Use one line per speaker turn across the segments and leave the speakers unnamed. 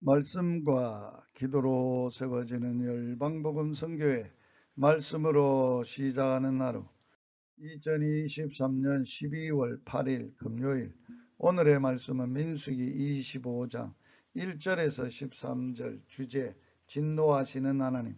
말씀과 기도로 세워지는 열방복음 선교회 말씀으로 시작하는 하루 2023년 12월 8일 금요일 오늘의 말씀은 민수기 25장 1절에서 13절 주제 진노하시는 하나님.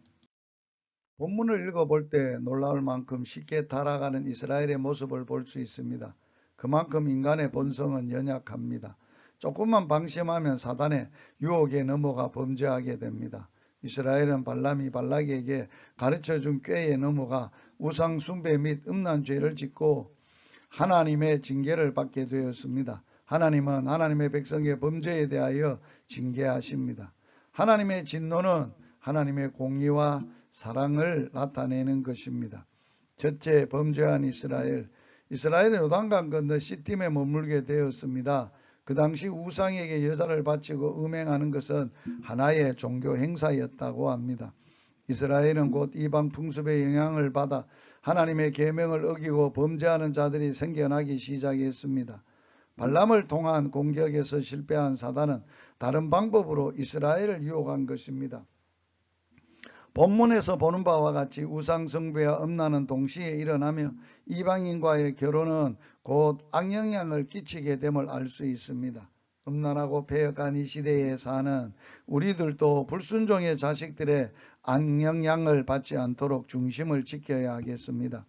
본문을 읽어볼 때 놀라울 만큼 쉽게 타락하는 이스라엘의 모습을 볼 수 있습니다. 그만큼 인간의 본성은 연약합니다. 조금만 방심하면 사단의 유혹에 넘어가 범죄하게 됩니다. 이스라엘은 발람이 발락에게 가르쳐준 꾀에 넘어가 우상 숭배 및 음란 죄를 짓고 하나님의 징계를 받게 되었습니다. 하나님은 하나님의 백성의 범죄에 대하여 징계하십니다. 하나님의 진노는 하나님의 공의와 사랑을 나타내는 것입니다. 첫째, 범죄한 이스라엘. 이스라엘은 요단강 건너 시팀에 머물게 되었습니다. 그 당시 우상에게 여자를 바치고 음행하는 것은 하나의 종교 행사였다고 합니다. 이스라엘은 곧 이방 풍습의 영향을 받아 하나님의 계명을 어기고 범죄하는 자들이 생겨나기 시작했습니다. 발람을 통한 공격에서 실패한 사단은 다른 방법으로 이스라엘을 유혹한 것입니다. 본문에서 보는 바와 같이 우상 숭배와 음란은 동시에 일어나며 이방인과의 결혼은 곧 악영향을 끼치게 됨을 알 수 있습니다. 음란하고 폐역한 이 시대에 사는 우리들도 불순종의 자식들의 악영향을 받지 않도록 중심을 지켜야 하겠습니다.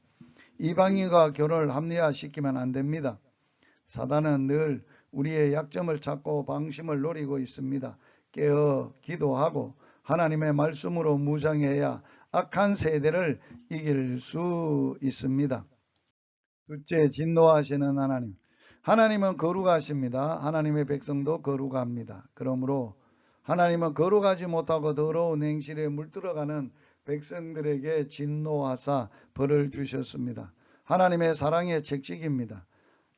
이방인과 결혼을 합리화시키면 안 됩니다. 사단은 늘 우리의 약점을 찾고 방심을 노리고 있습니다. 깨어 기도하고 하나님의 말씀으로 무장해야 악한 세대를 이길 수 있습니다. 둘째, 진노하시는 하나님. 하나님은 거룩하십니다. 하나님의 백성도 거룩합니다. 그러므로 하나님은 거룩하지 못하고 더러운 행실에 물들어가는 백성들에게 진노하사 벌을 주셨습니다. 하나님의 사랑의 책찍입니다.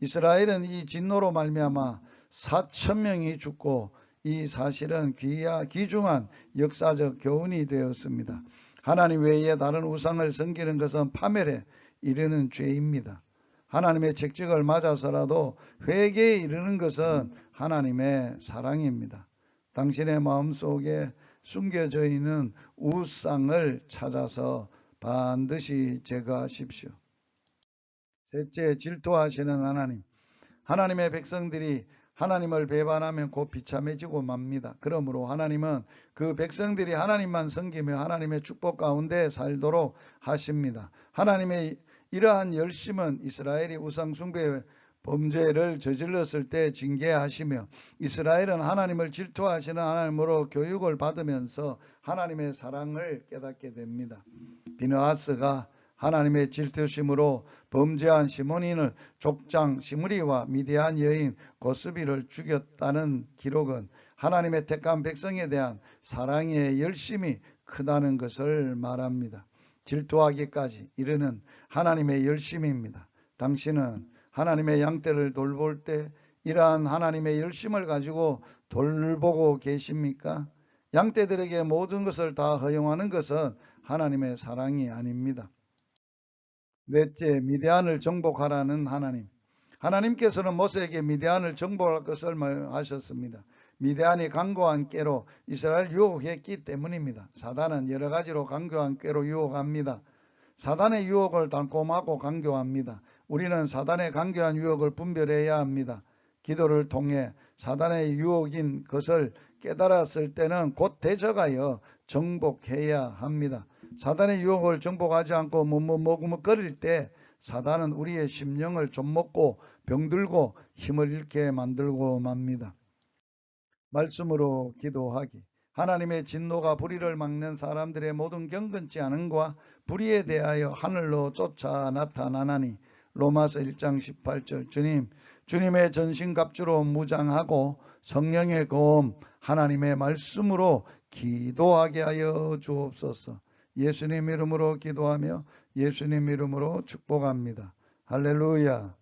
이스라엘은 이 진노로 말미암아 4,000명이 죽고 이 사실은 귀중한 역사적 교훈이 되었습니다. 하나님 외에 다른 우상을 섬기는 것은 파멸에 이르는 죄입니다. 하나님의 책찍을 맞아서라도 회개에 이르는 것은 하나님의 사랑입니다. 당신의 마음속에 숨겨져 있는 우상을 찾아서 반드시 제거하십시오. 셋째, 질투하시는 하나님. 하나님의 백성들이 하나님을 배반하면 곧 비참해지고 맙니다. 그러므로 하나님은 그 백성들이 하나님만 섬기며 하나님의 축복 가운데 살도록 하십니다. 하나님의 이러한 열심은 이스라엘이 우상 숭배 범죄를 저질렀을 때 징계하시며 이스라엘은 하나님을 질투하시는 하나님으로 교육을 받으면서 하나님의 사랑을 깨닫게 됩니다. 비느하스가 하나님의 질투심으로 범죄한 시므온을 족장 시므리와 미디안 여인 고스비를 죽였다는 기록은 하나님의 택한 백성에 대한 사랑의 열심이 크다는 것을 말합니다. 질투하기까지 이르는 하나님의 열심입니다. 당신은 하나님의 양떼를 돌볼 때 이러한 하나님의 열심을 가지고 돌보고 계십니까? 양떼들에게 모든 것을 다 허용하는 것은 하나님의 사랑이 아닙니다. 넷째, 미디안을 정복하라는 하나님. 하나님께서는 모세에게 미디안을 정복할 것을 말하셨습니다. 미디안이 강고한 꾀로 이스라엘 유혹했기 때문입니다. 사단은 여러 가지로 강교한 꾀로 유혹합니다. 사단의 유혹을 달콤하고 강교합니다. 우리는 사단의 강교한 유혹을 분별해야 합니다. 기도를 통해 사단의 유혹인 것을 깨달았을 때는 곧 대적하여 정복해야 합니다. 사단의 유혹을 정복하지 않고 머뭇거릴 때 사단은 우리의 심령을 좀먹고 병들고 힘을 잃게 만들고 맙니다. 말씀으로 기도하기. 하나님의 진노가 불의를 막는 사람들의 모든 경건치 않음과 불의에 대하여 하늘로 쫓아 나타나나니 로마서 1장 18절. 주님의 전신갑주로 무장하고 성령의 검 하나님의 말씀으로 기도하게 하여 주옵소서. 예수님 이름으로 기도하며 예수님 이름으로 축복합니다. 할렐루야.